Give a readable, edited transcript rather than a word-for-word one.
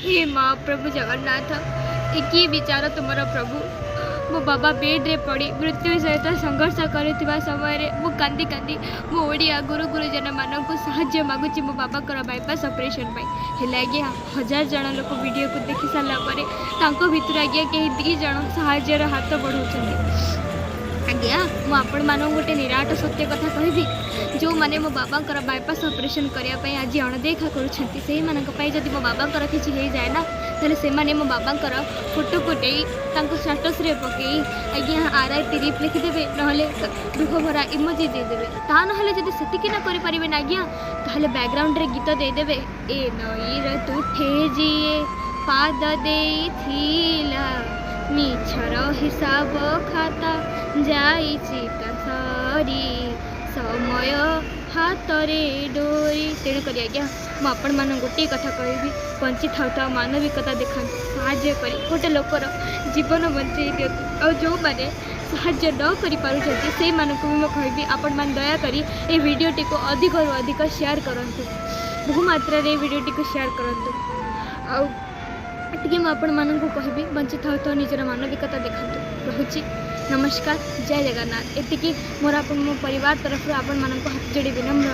हे माँ प्रभु जगन्नाथ ए कि विचार तुमर प्रभु मो बाबा बेड्रे पड़ी मृत्यु सहित संघर्ष कर समय मु कांदी कांदी मो ओडिया गुरु गुरुजन मानक साहाय्य मागुची मो बाबा बाईपास ऑपरेशन हेले आज्ञा 1000 जन लोक वीडियो को देखि सारा पर भितर आज्ञा कहीं 2 जन साहाय्यर हाथ बढ़ाऊँ आज्ञा मुझे गोटे निराट सत्य कथा कहबी जो मैंने मो बाबा बाईपास ऑपरेशन करने आज अणदेखा करुँच जदि मो बाबा किसी हो जाए ना तेल से मो बाबा फोटो को स्टाटस पकई आज्ञा RI तिरीप लिखिदेवे ना दुख भरा इमोजी देदेवे ता ना जब से ना करें आज्ञा ताहले बैकग्राउंड रे गीत देदेवे ए नईर तुठे जीए पाद देइथिला मिछर हिसाब खाता जाइछि सरी समय हाथरे डोरी तेणुक आज्ञा मुझे गोटे कथा कहबी बंची था मानविकता देखा साहाय्य कर गोटे लोकर जीवन बंचे दिखाँ और जो मैंने साहाय्य न कर से कहबी आपण मैंने दयाकोरी ये वीडियोटी को अधिक रु अधिक शेयर करूँ बहुमात्रा वीडियोटी को शेयर करूँ आगे मुझे कहबी बंची था निजर मानविकता देखा रोची नमस्कार जय जगन्नाथ एतिकी मोर मो परिवार तरफ आपण हाथ जोड़ी विनम्र